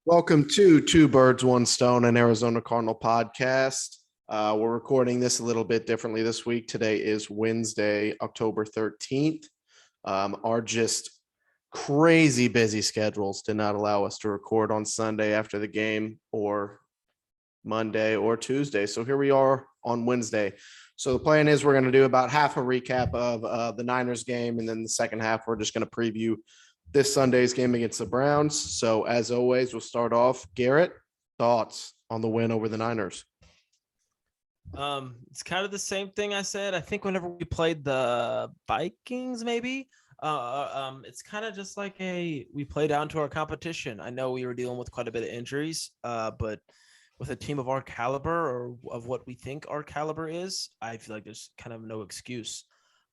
Welcome to Two Birds, One Stone, an Arizona Cardinal podcast. We're recording this a little bit differently this week. Today is Wednesday, October 13th. Our just crazy busy schedules did not allow us to record on Sunday after the game or Monday or Tuesday. So here we are on Wednesday. So the plan is we're going to do about half a recap of the Niners game, and then the second half we're just going to preview this Sunday's game against the Browns. So as always, we'll start off. Garrett, thoughts on the win over the Niners? It's kind of the same thing I said. I think whenever we played the Vikings, maybe it's kind of just like we play down to our competition. I know we were dealing with quite a bit of injuries, but with a team of our caliber or of what we think our caliber is, I feel like there's kind of no excuse.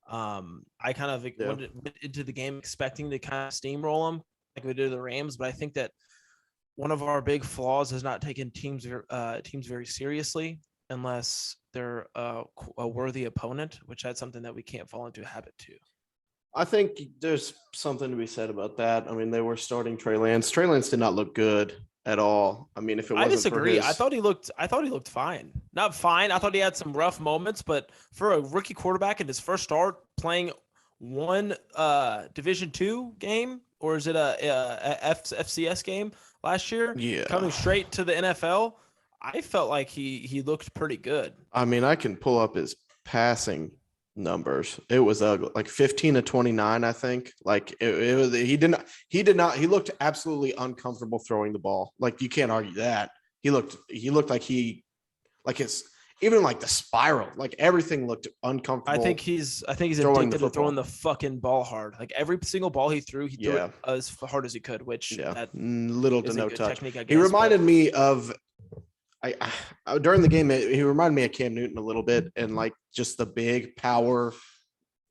I kind of went into the game expecting to kind of steamroll them like we did the Rams, but I think that one of our big flaws is not taking teams very seriously unless they're a worthy opponent, which that's something that we can't fall into a habit to. I think there's something to be said about that. I mean, they were starting Trey Lance. Trey Lance did not look good at all. I mean, if it wasn't, I disagree. For his... I thought he looked fine. Not fine. I thought he had some rough moments, but for a rookie quarterback in his first start playing one Division II game, or is it a FCS game last year? Yeah, coming straight to the NFL, I felt like he looked pretty good. I mean, I can pull up his passing numbers. It was ugly, like 15 to 29, I think. Like it was, he he looked absolutely uncomfortable throwing the ball. Like you can't argue that. He looked like even like the spiral, like everything looked uncomfortable. I think he's addicted to throwing the fucking ball hard. Like every single ball he threw it as hard as he could, which little to no touch. Technique, I guess, he reminded me of during the game, he reminded me of Cam Newton a little bit, and like just the big power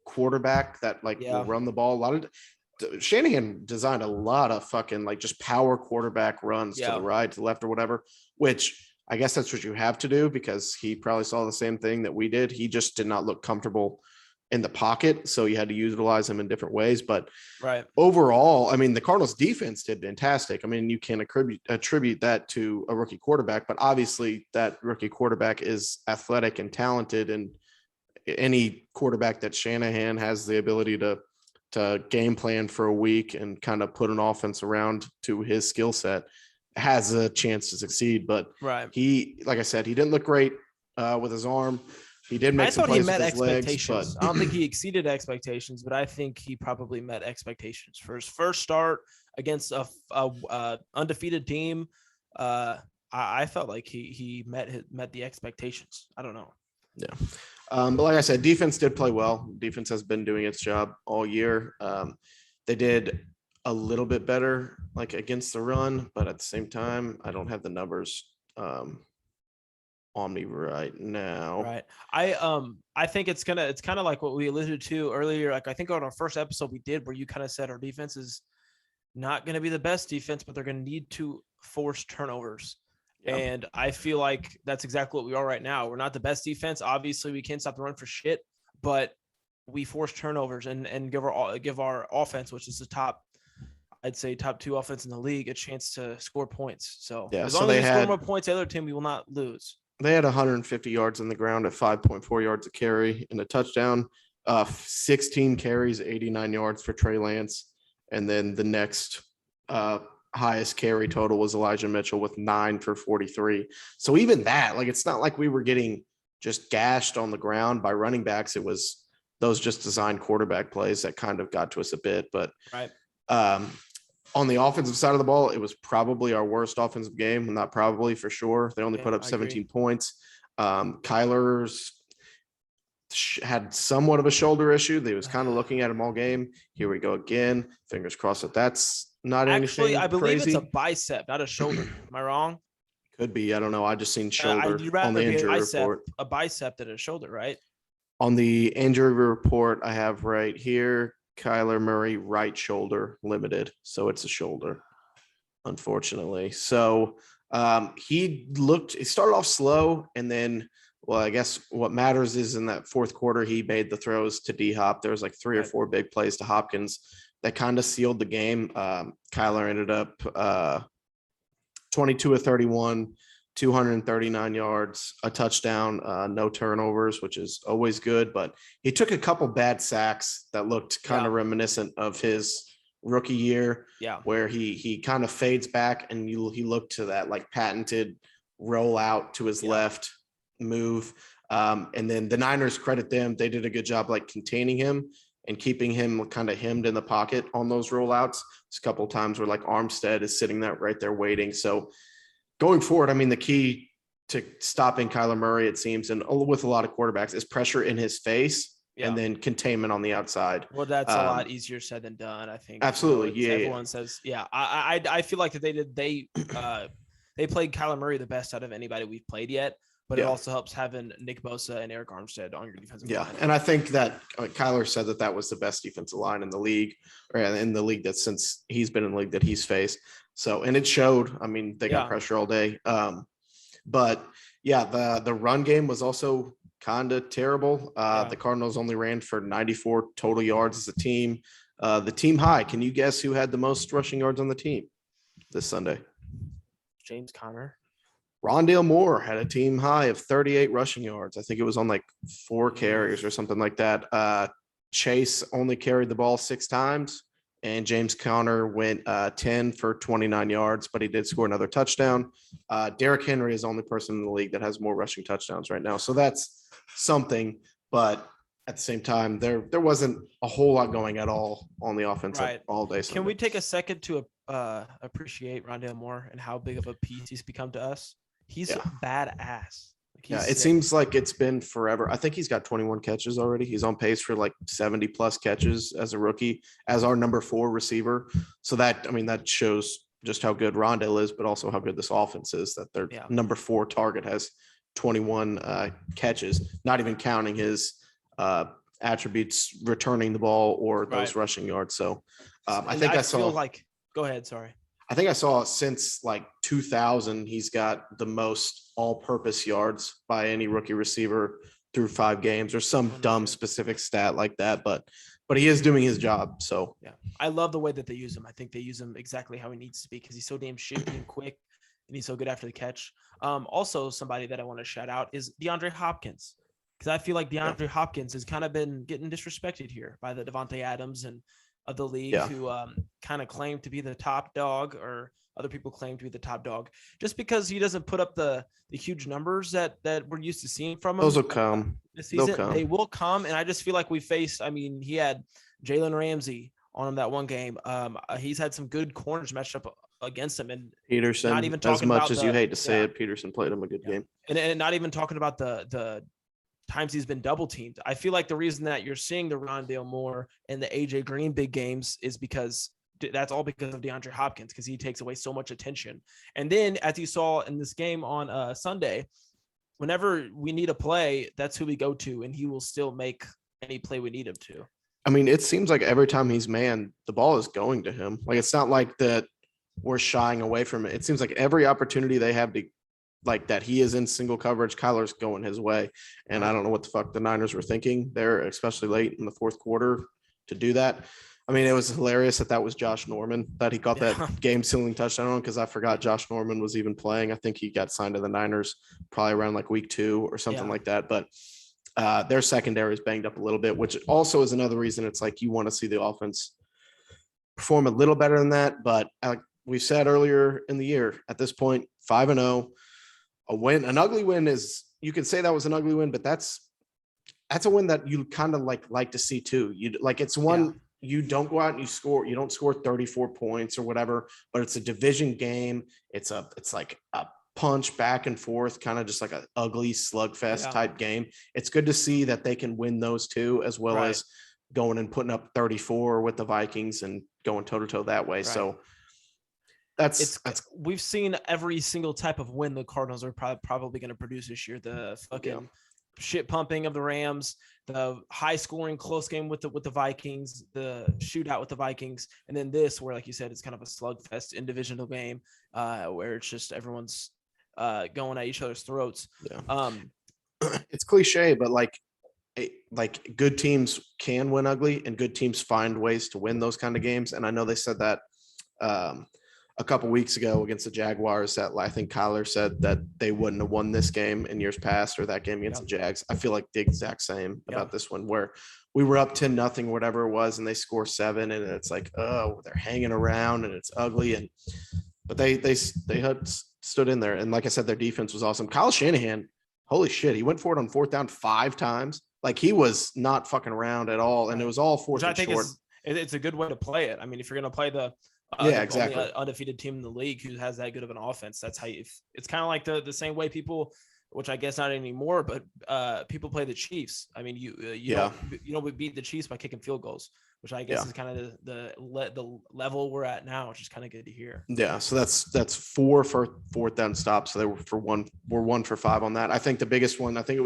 quarterback that will run the ball. Shanahan designed a lot of fucking like just power quarterback runs to the right, to the left, or whatever, which I guess that's what you have to do because he probably saw the same thing that we did. He just did not look comfortable in the pocket, so you had to utilize him in different ways. But overall, I mean, the Cardinals defense did fantastic. I mean, you can attribute that to a rookie quarterback, but obviously that rookie quarterback is athletic and talented, and any quarterback that Shanahan has the ability to game plan for a week and kind of put an offense around to his skill set has a chance to succeed. But he, like I said, he didn't look great with his arm. He did make some plays with his legs, but I don't think he exceeded expectations, but I think he probably met expectations for his first start against a undefeated team. I felt like he met the expectations. I don't know. Yeah. But like I said, defense did play well. Defense has been doing its job all year. They did a little bit better like against the run, but at the same time, I don't have the numbers on me right now. Right. I think it's kind of like what we alluded to earlier. Like I think on our first episode we did where you kind of said our defense is not going to be the best defense, but they're going to need to force turnovers. Yeah. And I feel like that's exactly what we are right now. We're not the best defense. Obviously we can't stop the run for shit, but we force turnovers and give our offense, which is the top 2 offense in the league, a chance to score points. So as long as they score more points, the other team, we will not lose. They had 150 yards on the ground at 5.4 yards a carry and a touchdown, 16 carries, 89 yards for Trey Lance. And then the next highest carry total was Elijah Mitchell with 9 for 43. So even that, like, it's not like we were getting just gashed on the ground by running backs. It was those just designed quarterback plays that kind of got to us a bit. But on the offensive side of the ball, it was probably our worst offensive game. Not probably, for sure. They only put up 17 points. Kyler's had somewhat of a shoulder issue. They was kind of looking at him all game. Here we go again. Fingers crossed that that's not anything I believe crazy. It's a bicep, not a shoulder. Am I wrong? Could be. I don't know. I just seen shoulder on the injury report. A bicep than a shoulder, right? On the injury report I have right here, Kyler Murray, right shoulder limited. So it's a shoulder, unfortunately. So he started off slow, and then, well, I guess what matters is in that fourth quarter, he made the throws to D-Hop. There was like 3 or 4 big plays to Hopkins that kind of sealed the game. Kyler ended up 22 of 31, 239 yards, a touchdown, no turnovers, which is always good. But he took a couple bad sacks that looked kind of reminiscent of his rookie year, where he kind of fades back and he looked to that like patented roll out to his left move. And then the Niners, credit them, they did a good job like containing him and keeping him kind of hemmed in the pocket on those rollouts. There's a couple of times where like Armstead is sitting there right there waiting. So going forward, I mean, the key to stopping Kyler Murray, it seems, and with a lot of quarterbacks, is pressure in his face and then containment on the outside. Well, that's a lot easier said than done, I think. Absolutely. You know, everyone says, I feel like that they played Kyler Murray the best out of anybody we've played yet. But it also helps having Nick Bosa and Eric Armstead on your defensive line. And I think that Kyler said that was the best defensive line in the league, or in the league that since he's been in the league that he's faced. So, and it showed. I mean, they got pressure all day. But the run game was also kind of terrible. The Cardinals only ran for 94 total yards as a team. The team high. Can you guess who had the most rushing yards on the team this Sunday? James Conner. Rondale Moore had a team high of 38 rushing yards. I think it was on like 4 carries or something like that. Chase only carried the ball 6 times, and James Conner went 10 for 29 yards, but he did score another touchdown. Derrick Henry is the only person in the league that has more rushing touchdowns right now. So that's something, but at the same time, there wasn't a whole lot going at all on the offense all day Sunday. Can we take a second to appreciate Rondale Moore and how big of a piece he's become to us? He's badass. It seems like it's been forever. I think he's got 21 catches already. He's on pace for like 70 plus catches as a rookie, as our number 4 receiver. So that shows just how good Rondale is, but also how good this offense is, that their number 4 target has 21 catches, not even counting his attributes, returning the ball or those rushing yards. So I think I saw go ahead. Sorry. I think I saw since like 2000, he's got the most all-purpose yards by any rookie receiver through 5 games, or some dumb specific stat like that. But he is doing his job. So I love the way that they use him. I think they use him exactly how he needs to be, because he's so damn shifty and quick, and he's so good after the catch. Also, somebody that I want to shout out is DeAndre Hopkins, because I feel like DeAndre Hopkins has kind of been getting disrespected here by the Devontae Adams and of the league, who kind of claim to be the top dog, or other people claim to be the top dog, just because he doesn't put up the huge numbers that we're used to seeing from him. Those will come. This season. They will come. And I just feel like we faced, he had Jalen Ramsey on him that one game. He's had some good corners matched up against him, and Peterson, not even talking as much about as you hate to say it, Peterson played him a good game. And not even talking about the times he's been double teamed. I feel like the reason that you're seeing the Rondale Moore and the AJ Green big games is because that's all because of DeAndre Hopkins, because he takes away so much attention. And then, as you saw in this game on Sunday, whenever we need a play, that's who we go to, and he will still make any play we need him to. I mean, it seems like every time he's manned, the ball is going to him. Like, it's not like that we're shying away from it. It seems like every opportunity they have to, like, that he is in single coverage, Kyler's going his way. And I don't know what the fuck the Niners were thinking there, especially late in the fourth quarter, to do that. I mean, it was hilarious that was Josh Norman, that he got that game-sealing touchdown on, because I forgot Josh Norman was even playing. I think he got signed to the Niners probably around like week 2 or something like that. But their secondary is banged up a little bit, which also is another reason it's like you want to see the offense perform a little better than that. But we said earlier in the year, at this point, 5-0, a win, an ugly win is, you could say that was an ugly win, but that's a win that you kind of like to see too. You like, it's one. You don't go out and you don't score 34 points or whatever, but it's a division game. It's like a punch back and forth, kind of just like an ugly slugfest type game. It's good to see that they can win those two, as well as going and putting up 34 with the Vikings and going toe to toe that way. So that's we've seen every single type of win the Cardinals are probably going to produce this year. The fucking shit pumping of the Rams, the high scoring close game with the Vikings, the shootout with the Vikings, and then this, where, like you said, it's kind of a slugfest in divisional game, where it's just everyone's going at each other's throats. It's cliche, but like good teams can win ugly, and good teams find ways to win those kind of games. And I know they said that a couple weeks ago against the Jaguars that I think Kyler said that they wouldn't have won this game in years past or that game against the Jags. I feel like the exact same about this one where we were up 10-0, whatever it was, and they score 7, and it's like, oh, they're hanging around and it's ugly. But they had stood in there. And like I said, their defense was awesome. Kyle Shanahan, holy shit, he went for it on 4th down 5 times. Like he was not fucking around at all. And it was all 4th and short. It's a good way to play it. I mean, if you're going to play the exactly only undefeated team in the league who has that good of an offense, that's how it's kind of like the same way people, which I guess not anymore, but people play the Chiefs. I mean, you don't beat the Chiefs by kicking field goals, which I guess is kind of the level we're at now, which is kind of good to hear. Yeah, so that's 4 for 4th down stops. So they were 1 for 5 on that. I think the biggest one, I think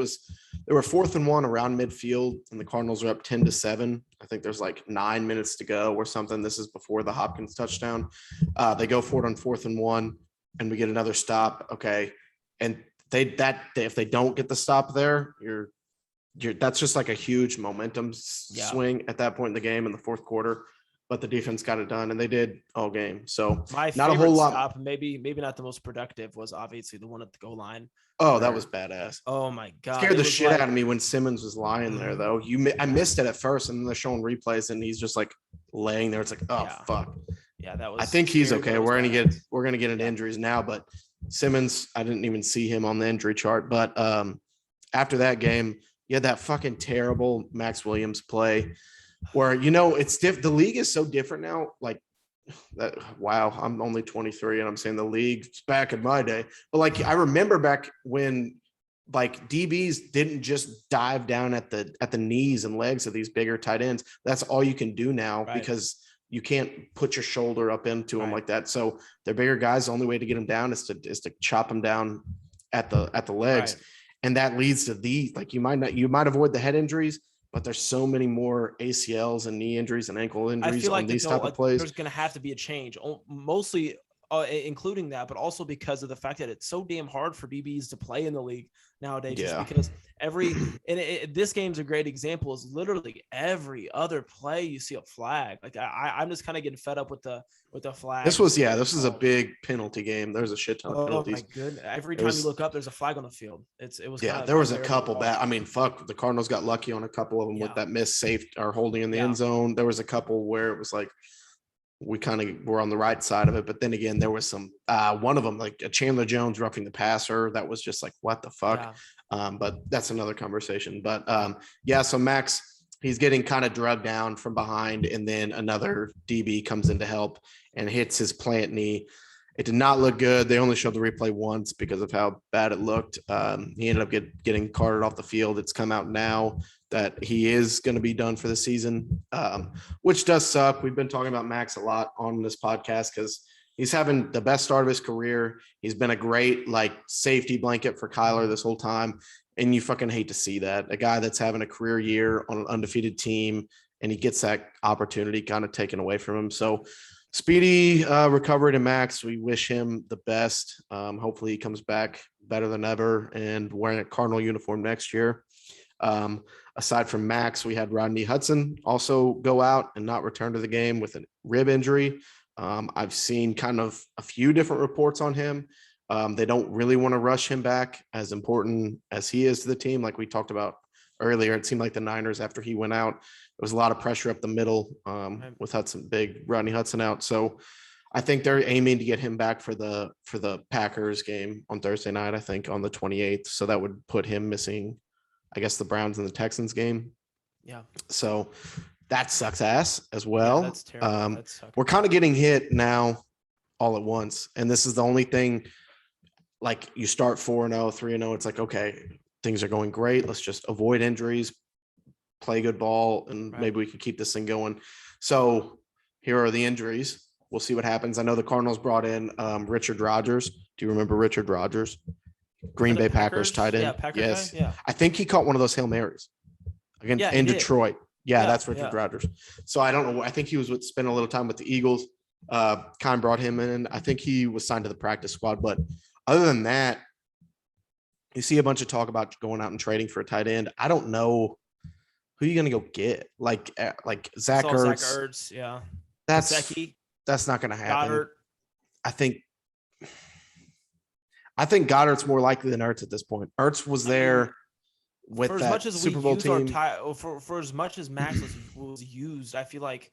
they were 4th and 1 around midfield, and the Cardinals are up 10-7. I think there's like 9 minutes to go or something. This is before the Hopkins touchdown. They go for it on 4th and 1, and we get another stop. Okay, and if they don't get the stop there, that's just like a huge momentum swing at that point in the game in the 4th quarter. But the defense got it done, and they did all game. So not a whole lot. Stop, maybe not the most productive, was obviously the one at the goal line. Oh, that was badass. Oh my God. Scared the shit out of me when Simmons was lying there, though. I missed it at first, and then they're showing replays, and he's just like laying there. It's like, fuck. Yeah, that was. I think he's okay. We're gonna get into injuries now, but Simmons, I didn't even see him on the injury chart. But after that game, you had that fucking terrible Max Williams play where, it's the league is so different now. Like that. Wow. I'm only 23 and I'm saying the league's back in my day, but like, I remember back when like DBs didn't just dive down at the knees and legs of these bigger tight ends. That's all you can do now because you can't put your shoulder up into them like that. So they're bigger guys. The only way to get them down is to chop them down at the legs. Right. And that leads to you might avoid the head injuries, but there's so many more ACLs and knee injuries and ankle injuries on these type of plays. There's going to have to be a change, mostly including that, but also because of the fact that it's so damn hard for DBs to play in the league nowadays. Just because this game's a great example, is literally every other play you see a flag. Like I'm just kind of getting fed up with the flag. This was a big penalty game. There's a shit ton of penalties. Oh my goodness. Every time you look up, there's a flag on the field. There was a couple bad. I mean, the Cardinals got lucky on a couple of them with that missed safety or holding in the end zone. There was a couple where it was like we kind of were on the right side of it, but then again, there was some one of them, like a Chandler Jones roughing the passer, that was just like, what the fuck? But that's another conversation. But so Max, he's getting kind of drugged down from behind, and then another DB comes in to help and hits his plant knee. It did not look good. They only showed the replay once because of how bad it looked. He ended up getting carted off the field. It's come out now that he is going to be done for the season, which does suck. We've been talking about Max a lot on this podcast because he's having the best start of his career. He's been a great safety blanket for Kyler this whole time. And you fucking hate to see that. A guy that's having a career year on an undefeated team, and he gets that opportunity kind of taken away from him. So speedy recovery to Max. We wish him the best. Hopefully he comes back better than ever and wearing a Cardinal uniform next year. Aside from Max, we had Rodney Hudson also go out and not return to the game with a rib injury. I've seen kind of a few different reports on him. They don't really want to rush him back, as important as he is to the team. Like we talked about earlier, it seemed like the Niners, after he went out, there was a lot of pressure up the middle with Rodney Hudson out. So I think they're aiming to get him back for the Packers game on Thursday night, I think on the 28th. So that would put him missing, I guess, the Browns and the Texans game. Yeah. So that sucks ass as well. That's terrible. We're kind of getting hit now all at once. And this is the only thing, like you start 4-0, 3-0. It's like, okay, things are going great. Let's just avoid injuries, play good ball, and maybe we can keep this thing going. So here are the injuries. We'll see what happens. I know the Cardinals brought in Richard Rodgers. Do you remember Richard Rodgers? Green Bay Packers tight end. Yes. Yeah. I think he caught one of those Hail Marys in Detroit. Yeah, that's Richard Rodgers. So I don't know. I think he was spending a little time with the Eagles. Khan brought him in. I think he was signed to the practice squad. But other than that, you see a bunch of talk about going out and trading for a tight end. I don't know who you're going to go get. Like Zach Ertz. Yeah. That's not going to happen. Goddard. think Goddard's more likely than Ertz at this point. Ertz was there with for as that much as Super we Bowl use team. for as much as Max was used, I feel like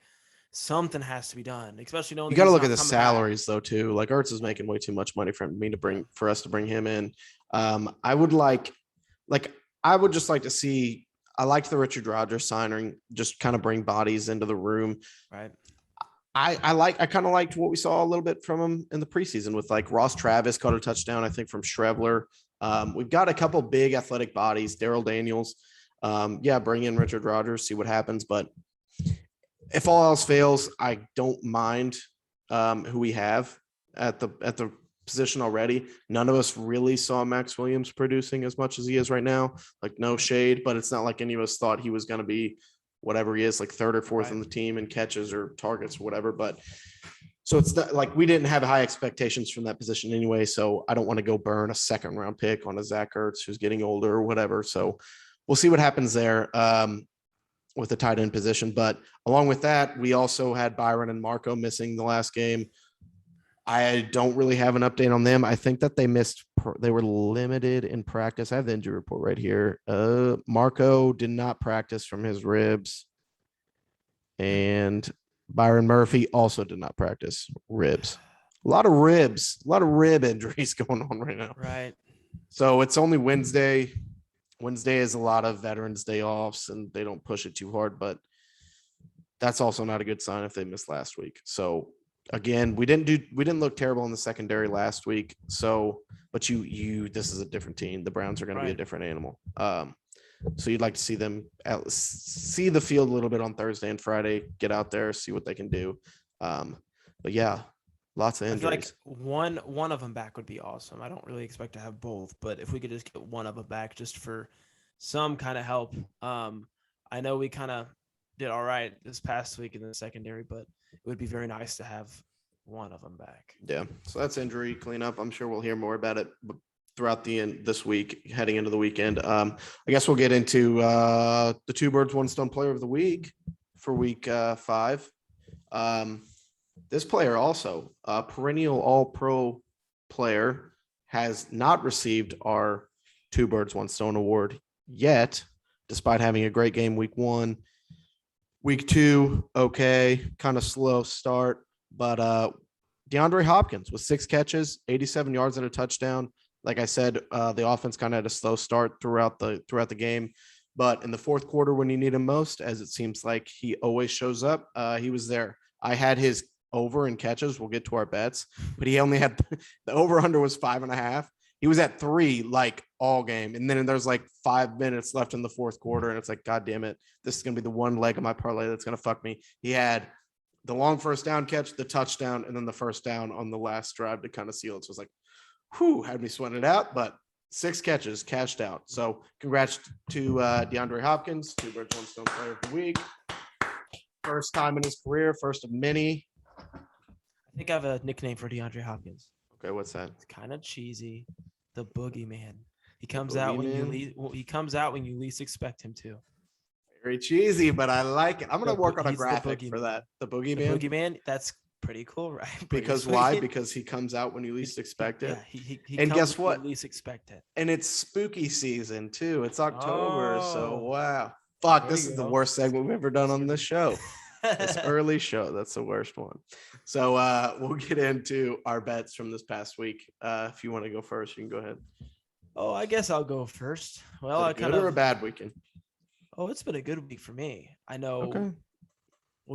something has to be done, especially knowing you got to look at the salaries though too. Like Ertz is making way too much money for us to bring him in. I would just like to see. I liked the Richard Rodgers signing, just kind of bring bodies into the room. Right. I kind of liked what we saw a little bit from him in the preseason with like Ross Travis caught a touchdown, I think, from Schrebler. We've got a couple big athletic bodies, Daryl Daniels. Bring in Richard Rodgers, see what happens. But if all else fails, I don't mind who we have at the position already. None of us really saw Max Williams producing as much as he is right now. Like, no shade, but it's not like any of us thought he was going to be whatever he is, like third or fourth on the team in catches or targets or whatever. But so it's not like we didn't have high expectations from that position anyway. So I don't want to go burn a second round pick on a Zach Ertz who's getting older or whatever. So we'll see what happens there with the tight end position. But along with that, we also had Byron and Marco missing the last game. I don't really have an update on them. I think that they were limited in practice. I have the injury report right here. Marco did not practice from his ribs. And Byron Murphy also did not practice ribs. A lot of rib injuries going on right now. Right. So it's only Wednesday. Wednesday is a lot of Veterans Day offs and they don't push it too hard, but that's also not a good sign if they missed last week. So again, we didn't look terrible in the secondary last week. So, but this is a different team. The Browns are going to be a different animal. So you'd like to see them see the field a little bit on Thursday and Friday, get out there, see what they can do. But yeah, lots of injuries. I feel like one of them back would be awesome. I don't really expect to have both, but if we could just get one of them back just for some kind of help. I know we kind of did all right this past week in the secondary, but it would be very nice to have one of them back. Yeah. So that's injury cleanup. I'm sure we'll hear more about it throughout this week, heading into the weekend. I guess we'll get into the two birds, one stone player of the week for week 5. This player also a perennial all-pro player has not received our two birds, one stone award yet, despite having a great game week 1. Week 2, okay, kind of slow start, but DeAndre Hopkins with 6 catches, 87 yards and a touchdown. Like I said, the offense kind of had a slow start throughout the game, but in the fourth quarter when you need him most, as it seems like he always shows up, he was there. I had his over in catches. We'll get to our bets, but he only had the over under was 5.5. He was at 3 like all game. And then there's like 5 minutes left in the fourth quarter. And it's like, God damn it. This is going to be the one leg of my parlay that's going to fuck me. He had the long first down catch, the touchdown, and then the first down on the last drive to kind of seal it. So it was like, whew, had me sweating it out, but 6 catches cashed out. So congrats to DeAndre Hopkins, two birds, one stone player of the week. First time in his career, first of many. I think I have a nickname for DeAndre Hopkins. Okay, what's that? It's kind of cheesy. The Boogeyman. He comes out when you least expect him to. Very cheesy, but I like it. I'm gonna work on a graphic for that. The Boogeyman. The Boogeyman. That's pretty cool, right? Because why? Because he comes out when you least expect it. Yeah, he and comes guess what? When you least expect it. And it's spooky season too. It's October, so wow. Fuck, this is the worst segment we've ever done on this show. This early show. That's the worst one. So we'll get into our bets from this past week. If you want to go first, you can go ahead. Oh, I guess I'll go first. Well, I kind of a bad weekend. Oh, it's been a good week for me. I know. Okay.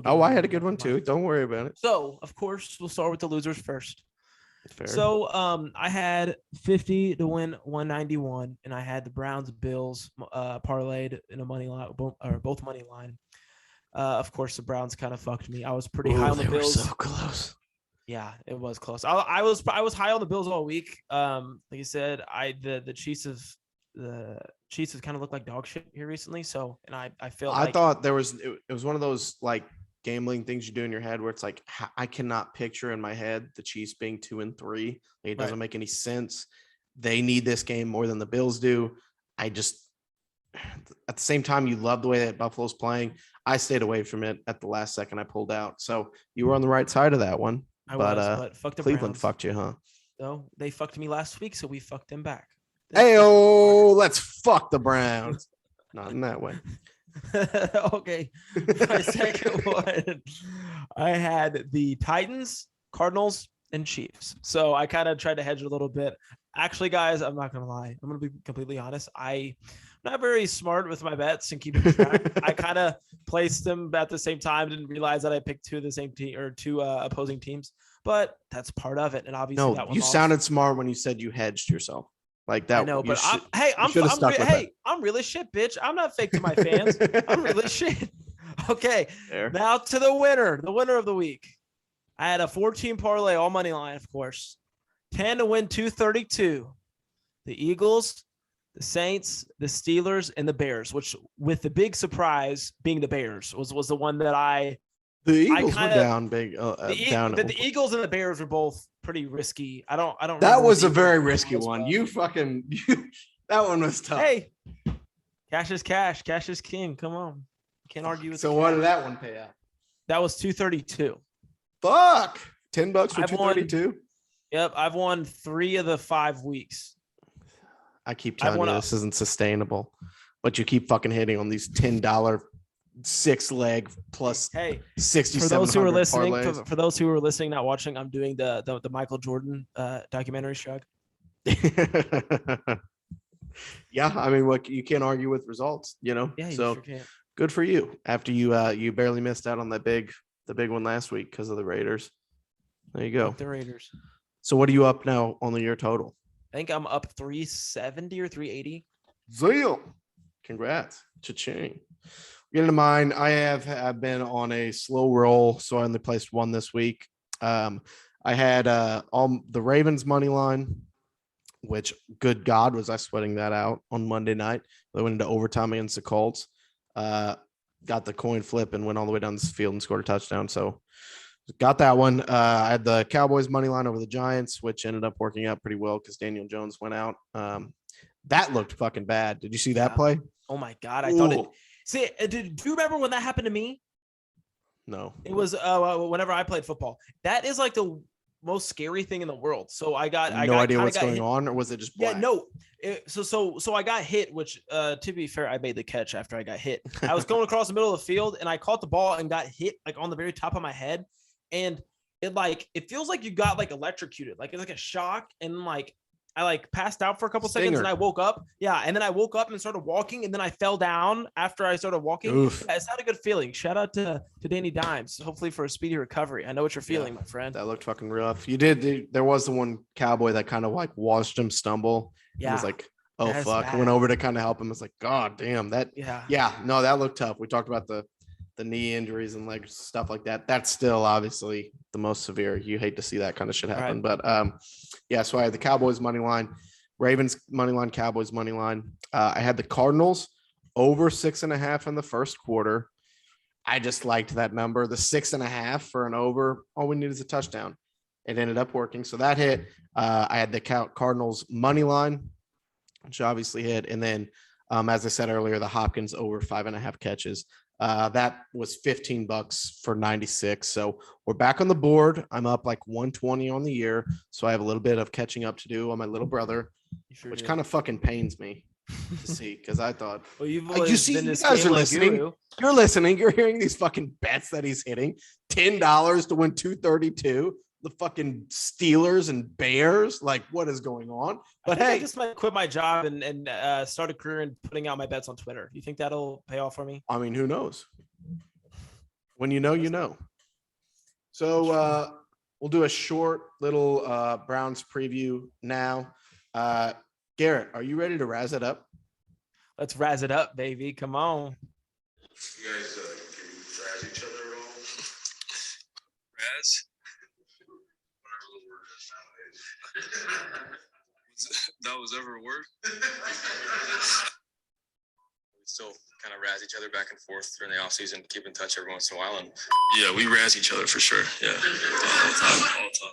I had a good one too. Don't worry about it. So, of course, we'll start with the losers first. Fair. So, I had 50 to win 191, and I had the Browns Bills parlayed in a money line, or both money line. Of course, the Browns kind of fucked me. I was pretty high on the Bills. Were so close. Yeah, it was close. I was high on the Bills all week. Like you said, the Chiefs have kind of looked like dog shit here recently. So, and I felt I thought it was one of those like gambling things you do in your head where it's like I cannot picture in my head the Chiefs being 2-3. It doesn't make any sense. They need this game more than the Bills do. At the same time, you love the way that Buffalo's playing. I stayed away from it at the last second. I pulled out. So you were on the right side of that one. but fuck the Cleveland Browns. fucked you, huh? No, they fucked me last week, so we fucked them back. Let's fuck the Browns. Not in that way. Okay. My second one, I had the Titans, Cardinals, and Chiefs. So I kind of tried to hedge a little bit. Actually, guys, I'm not going to lie. I'm going to be completely honest. I'm not very smart with my bets and keeping track. I kind of placed them at the same time. Didn't realize that I picked two of the same team or two opposing teams, but that's part of it. And obviously that one you sounded smart when you said you hedged yourself. Like that. I know, but I'm really shit, bitch. I'm not fake to my fans. I'm really shit. Okay. There. Now to the winner of the week. I had a 14 parlay, all money line, of course. 10 to win 232. The Eagles, the Saints, the Steelers, and the Bears, which with the big surprise being the Bears was the one that the Eagles were down big. The Eagles and the Bears were both pretty risky. I don't. That was a very risky one. That one was tough. Hey, cash is cash. Cash is king. Come on, can't argue with. So what did that one pay out? That was 232. Fuck, $10 for 232. Yep, I've won 3 of the 5 weeks. I keep telling you this isn't sustainable, but you keep fucking hitting on these $10 6-leg plus 67. For those who are listening, for those who are listening, not watching, I'm doing the Michael Jordan documentary shrug. Yeah, I mean, what you can't argue with results, you know. Yeah, so good for you. After you barely missed out on the big one last week because of the Raiders. There you go. The Raiders. So what are you up now on the year total? I think I'm up 370 or 380. Zeal. Congrats. Cha-ching. Get into mine. I've been on a slow roll, so I only placed one this week. I had all the Ravens money line, which good God was I sweating that out on Monday night. They went into overtime against the Colts. Got the coin flip and went all the way down the field and scored a touchdown. So got that one. I had the Cowboys money line over the Giants, which ended up working out pretty well because Daniel Jones went out. That looked fucking bad. Did you see that play? Oh my God. I thought it. See, do you remember when that happened to me? No. It was whenever I played football. That is like the most scary thing in the world. So I got no idea what's going on, or was it just black? Yeah, no. So I got hit, which to be fair, I made the catch after I got hit. I was going across the middle of the field and I caught the ball and got hit like on the very top of my head. And it feels like you got like electrocuted, like it's like a shock, and like I like passed out for a couple seconds and I woke up. Yeah, and then I woke up and started walking, and then I fell down after I started walking. Yeah, it's not a good feeling. Shout out to Danny Dimes, hopefully for a speedy recovery. I know what you're feeling, my friend. That looked fucking rough. You did. There was the one Cowboy that kind of like watched him stumble. Yeah, he was like, oh fuck. I went over to kind of help him. I was like, God damn that. Yeah. No, that looked tough. We talked about the knee injuries and like stuff like that. That's still obviously the most severe. You hate to see that kind of shit happen. Right. But yeah, so I had the Cowboys money line, Ravens money line, Cowboys money line. I had the Cardinals over 6.5 in the first quarter. I just liked that number. The 6.5 for an over. All we need is a touchdown. It ended up working. So that hit. I had the Cardinals money line, which obviously hit. And then as I said earlier, the Hopkins over 5.5 catches. That was $15 for 96. So we're back on the board. I'm up like 120 on the year. So I have a little bit of catching up to do on my little brother, which kind of fucking pains me to see. Cause I thought, well, you guys are listening. You're listening. You're hearing these fucking bets that he's hitting. $10 to win 232. The fucking Steelers and Bears. Like, what is going on? But hey, I just might quit my job and start a career in putting out my bets on Twitter. You think that'll pay off for me? I mean, who knows? When you know, you know. So we'll do a short little Browns preview now. Garrett, are you ready to razz it up? Let's razz it up, baby. Come on. You guys can razz each other at all? Razz? That was ever a word? We still kind of razz each other back and forth during the offseason, keep in touch every once in a while. And yeah, we razz each other for sure. Yeah. All the time.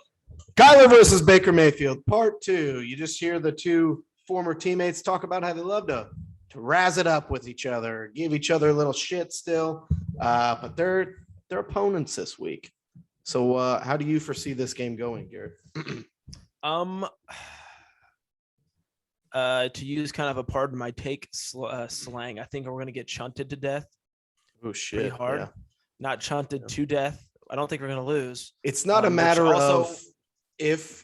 Kyler versus Baker Mayfield, part 2. You just hear the two former teammates talk about how they love to razz it up with each other, give each other a little shit still. But they're opponents this week. So how do you foresee this game going, Garrett? To use kind of a pardon my take slang, I think we're going to get chunted to death. Oh shit! Pretty hard. Yeah. Not chunted to death. I don't think we're going to lose. It's not a matter of if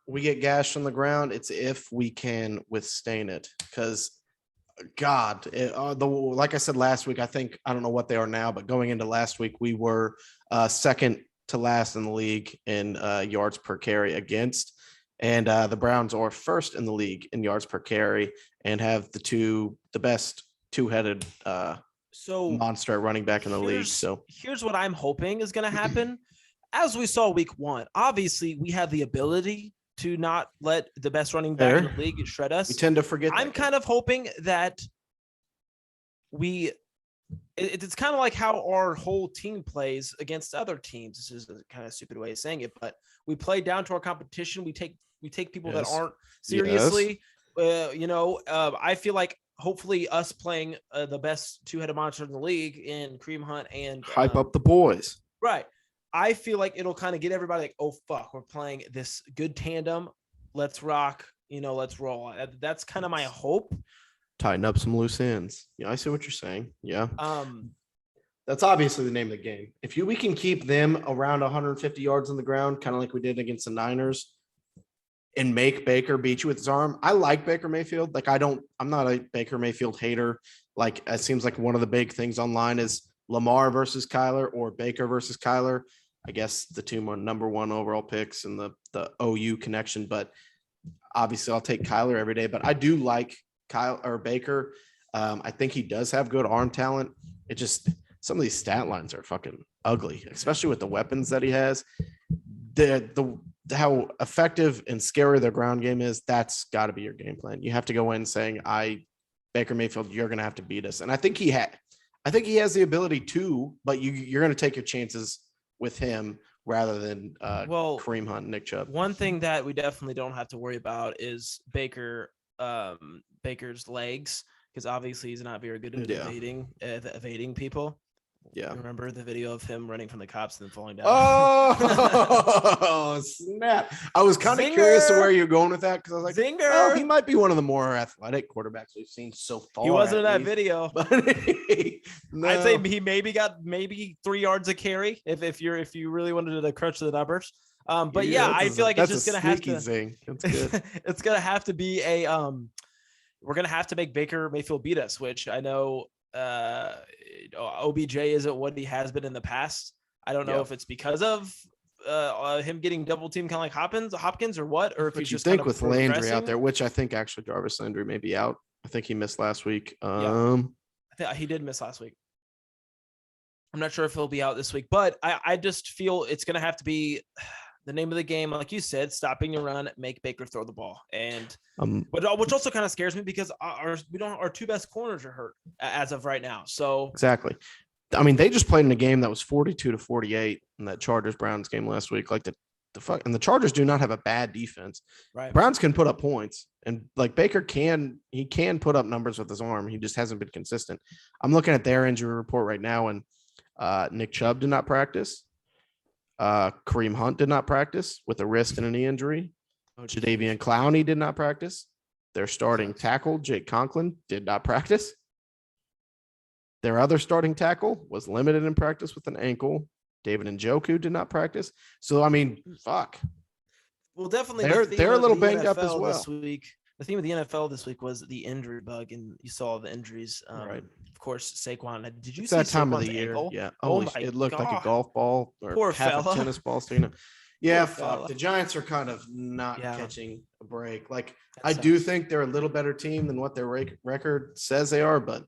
we get gashed on the ground. It's if we can withstand it. Because, God, like I said last week, I don't know what they are now, but going into last week, we were second to last in the league in yards per carry against. And the Browns are first in the league in yards per carry and have the best two-headed monster running back in the league. So here's what I'm hoping is going to happen. As we saw week 1, obviously we have the ability to not let the best running back in the league shred us. We tend to forget. I'm kind of hoping that it's kind of like how our whole team plays against other teams. This is a kind of stupid way of saying it, but we play down to our competition. We take people that aren't seriously. I feel like hopefully us playing the best two-headed monster in the league in Kareem Hunt and hype up the boys. Right. I feel like it'll kind of get everybody like, oh fuck, we're playing this good tandem. Let's rock. Let's roll. That's kind of my hope. Tighten up some loose ends. Yeah, I see what you're saying. Yeah. That's obviously the name of the game. If we can keep them around 150 yards on the ground, kind of like we did against the Niners, and make Baker beat you with his arm. I like Baker Mayfield. I'm not a Baker Mayfield hater. Like, it seems like one of the big things online is Lamar versus Kyler or Baker versus Kyler. I guess the two number 1 overall picks and the OU connection, but obviously I'll take Kyler every day, but I do like Kyle or Baker. I think he does have good arm talent. It just, some of these stat lines are fucking ugly, especially with the weapons that he has. How effective and scary their ground game is, that's got to be your game plan. You have to go in saying, Baker Mayfield, you're going to have to beat us. And I think he has the ability to, but you're going to take your chances with him rather than Kareem Hunt and Nick Chubb. One thing that we definitely don't have to worry about is Baker's legs, because obviously he's not very good at evading people. Yeah. Remember the video of him running from the cops and then falling down? Oh, snap. I was kind of curious to where you're going with that, because I was like, Zinger. Oh, he might be one of the more athletic quarterbacks we've seen so far. He wasn't in that video. But no. I'd say he maybe got 3 yards a carry if you really wanted to crunch the numbers. But I feel like it's just gonna have to. Zing. That's good. It's gonna have to be we're gonna have to make Baker Mayfield beat us, which I know OBJ isn't what he has been in the past. I don't know if it's because of him getting double teamed, kind of like Hopkins or what, or if he's just think with Landry out there, which I think actually Jarvis Landry may be out. I think he missed last week. I think he did miss last week. I'm not sure if he'll be out this week, but I just feel it's going to have to be the name of the game, like you said, stopping your run, make Baker throw the ball. And which also kind of scares me, because our 2 best corners are hurt as of right now. So exactly. I mean, they just played in a game that was 42-48 in that Chargers Browns game last week. Like and the Chargers do not have a bad defense. Right. Browns can put up points, and like Baker can put up numbers with his arm. He just hasn't been consistent. I'm looking at their injury report right now, and Nick Chubb did not practice. Kareem Hunt did not practice with a wrist and a knee injury. Jadeveon Clowney did not practice. Their starting tackle, Jake Conklin, did not practice. Their other starting tackle was limited in practice with an ankle. David Njoku did not practice. So, I mean, fuck. Well, definitely they're a little banged up as well. This week, the theme of the NFL this week was the injury bug, and you saw the injuries. Right. Of course, Saquon. Did you it's see that time Saquon's of the year? ankle? Yeah. It looked like a golf ball or Poor half fella. a tennis ball. So, yeah, Poor fuck. fella. The Giants are kind of not catching a break. Like, I do think they're a little better team than what their record says they are, but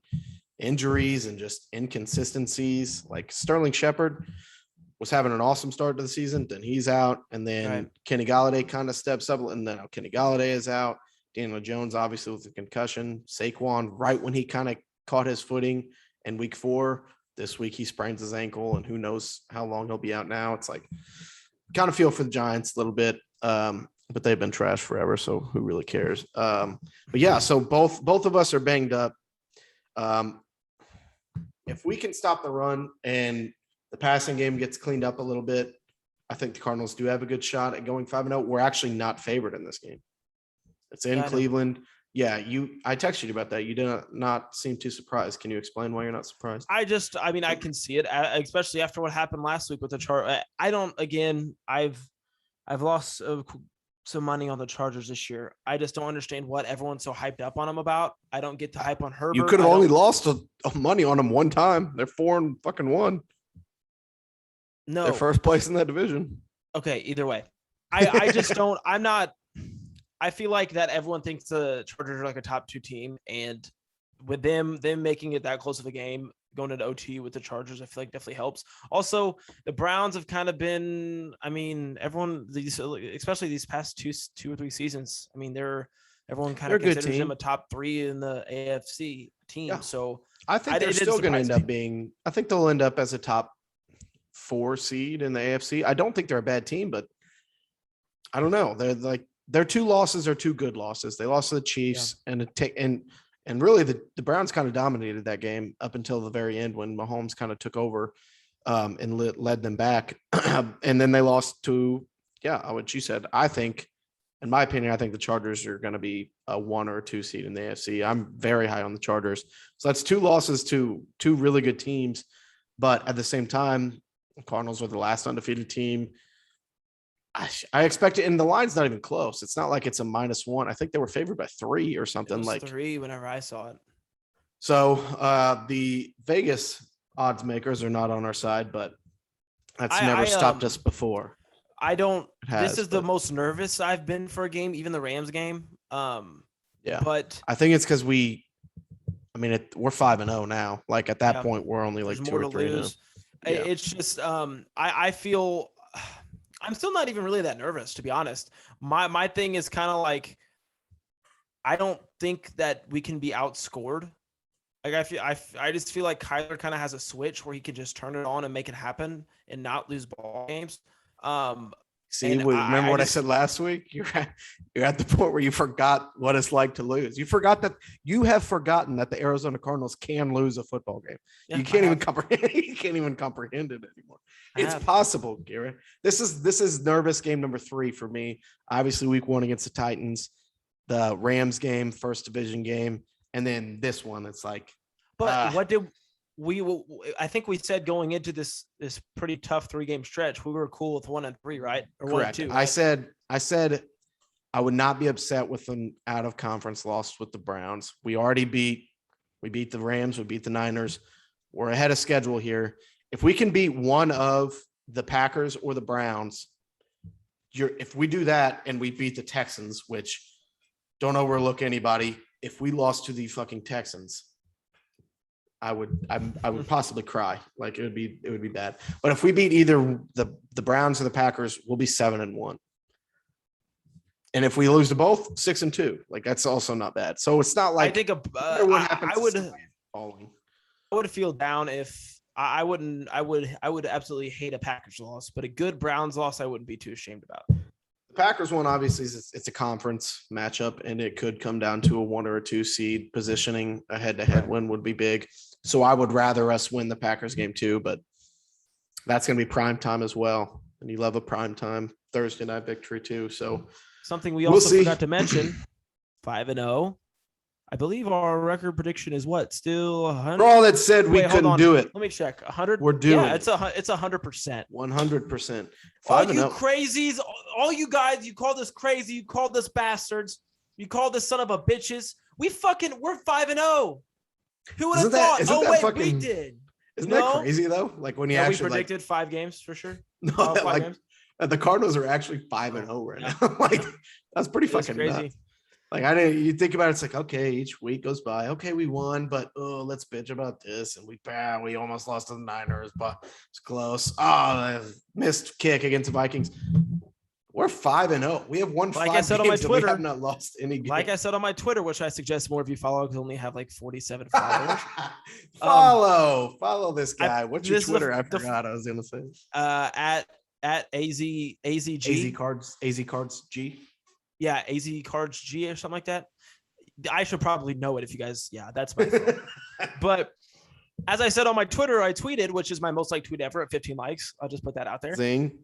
injuries and just inconsistencies. Like Sterling Shepard was having an awesome start to the season, then he's out, and then Kenny Golladay kind of steps up, and then Kenny Golladay is out. Daniel Jones obviously with a concussion. Saquon right when he kind of caught his footing in week 4. This week he sprains his ankle, and who knows how long he'll be out now. It's like kind of feel for the Giants a little bit, but they've been trash forever, so who really cares? But yeah, so both of us are banged up. If we can stop the run and the passing game gets cleaned up a little bit, I think the Cardinals do have a good shot at going 5-0. We're actually not favored in this game. It's in Cleveland. Yeah, I texted you about that. You did not seem too surprised. Can you explain why you're not surprised? I can see it, especially after what happened last week with the chart. I've lost some money on the Chargers this year. I just don't understand what everyone's so hyped up on them about. I don't get the hype on Herbert. You could have only lost money on them one time. They're 4-1. No, they're first place in that division. Okay, either way, I just don't. I feel like that everyone thinks the Chargers are like a top 2 team, and with them making it that close of a game, going into OT with the Chargers, I feel like definitely helps. Also, the Browns have kind of been, everyone, especially these past two or three seasons, everyone kind of considers them a top 3 in the AFC team. Yeah. So I think they're still going to end up being, I think they'll end up as a top 4 seed in the AFC. I don't think they're a bad team, but I don't know. They're like, their 2 losses are 2 good losses. They lost to the Chiefs and really the Browns kind of dominated that game up until the very end when Mahomes kind of took over and led them back. And then they lost to, what you said. I think, in my opinion, I think the Chargers are going to be a 1 or 2 seed in the AFC. I'm very high on the Chargers. So that's 2 losses to 2 really good teams. But at the same time, the Cardinals are the last undefeated team. I expect it, and the line's not even close. It's not like it's a -1. I think they were favored by 3 or something. It was 3 whenever I saw it. So the Vegas odds makers are not on our side, but that's never stopped us before. This is the most nervous I've been for a game, even the Rams game. But I think it's because we're 5-0 now. Like at that point, we're only like 2 or 3. It's just I feel. I'm still not even really that nervous, to be honest. My thing is kind of like, I don't think that we can be outscored. Like I just feel like Kyler kind of has a switch where he can just turn it on and make it happen and not lose ball games. Remember what I said last week? You're at the point where you forgot what it's like to lose. You have forgotten that the Arizona Cardinals can lose a football game. Yeah, you can't even comprehend. You can't even comprehend it anymore. It's possible, Garrett. This is nervous game number 3 for me. Obviously, week 1 against the Titans, the Rams game, first division game, and then this one. It's like, but what did I think we said going into this pretty tough 3-game stretch, we were cool with 1 and 3, right? Or correct. 1 and 2. Right? I said I would not be upset with an out of conference loss with the Browns. We beat the Rams, we beat the Niners. We're ahead of schedule here. If we can beat one of the Packers or the Browns, if we do that and we beat the Texans, which don't overlook anybody, if we lost to the fucking Texans, I would possibly cry. Like it would be bad. But if we beat either the Browns or the Packers, we'll be 7-1. And if we lose to both, 6-2. Like that's also not bad. So it's not like I think I would feel down if I would absolutely hate a Packers loss, but a good Browns loss I wouldn't be too ashamed about. The Packers one, obviously, it's a conference matchup, and it could come down to a 1 or a 2 seed positioning. A head-to-head win would be big. So I would rather us win the Packers game too, but that's going to be prime time as well. And you love a prime time Thursday night victory too. So something we also forgot to mention, 5-0. I believe our record prediction is what? Still 100. For all that said, we couldn't do it. Let me check. 100. We're doing it. It's 100%. 100%. All you crazies, all you guys, you called us crazy. You called us bastards. You called us son of a bitches. We're 5-0. Who would have thought? We did. Isn't that crazy though? Like when you actually we predicted 5 games for sure. No, games. The Cardinals are actually 5-0 right now. Like that's pretty fucking crazy. Nuts. Like you think about it, it's like, okay, each week goes by. Okay, we won, but let's bitch about this. And we almost lost to the Niners, but it's close. Missed kick against the Vikings. We're 5-0. We have won 5 games. On my Twitter, we have not lost any games. Like I said on my Twitter, which I suggest more of you follow because I only have like 47 followers. Follow this guy. What's your Twitter? I forgot. I was gonna say. At AZG. AZ Cards G. Yeah, AZ Cards G or something like that. I should probably know it if you guys. Yeah, that's my fault. But as I said on my Twitter, I tweeted, which is my most liked tweet ever at 15 likes. I'll just put that out there. Zing.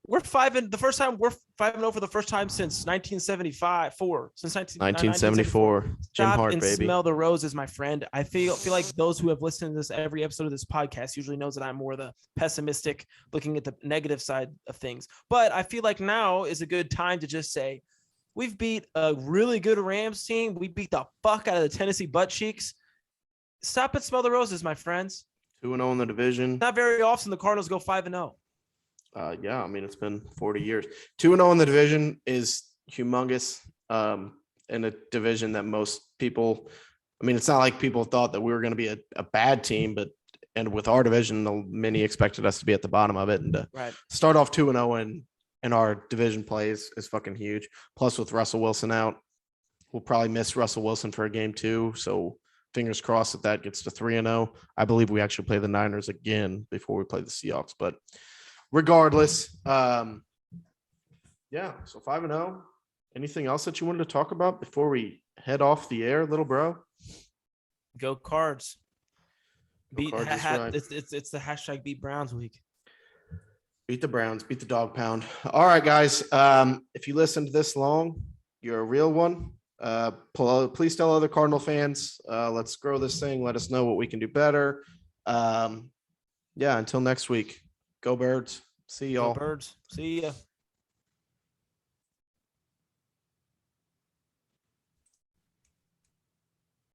We're 5-0 the first time. We're 5-0 for the first time since 1974. Since 1974. Jim Stop Hart, and baby. smell the roses, my friend. I feel like those who have listened to this every episode of this podcast usually knows that I'm more the pessimistic, looking at the negative side of things. But I feel like now is a good time to just say we've beat a really good Rams team. We beat the fuck out of the Tennessee butt cheeks. Stop and smell the roses, my friends. 2-0 in the division. Not very often the Cardinals go 5-0. Yeah, I mean, it's been 40 years. 2-0 in the division is humongous. In a division that most people, I mean, it's not like people thought that we were going to be a bad team, and with our division, many expected us to be at the bottom of it. And to start off 2-0 in our division plays is fucking huge. Plus, with Russell Wilson out, we'll probably miss Russell Wilson for a game too. So fingers crossed that gets to 3-0. I believe we actually play the Niners again before we play the Seahawks, but regardless, so 5-0. Anything else that you wanted to talk about before we head off the air, little bro? Go Cards. Go Cards is right. It's the hashtag Beat Browns week. Beat the Browns, beat the dog pound. All right, guys. If you listened this long, you're a real one. Please tell other Cardinal fans. Let's grow this thing. Let us know what we can do better. Until next week. Go Birds. See y'all. Go Birds. See ya.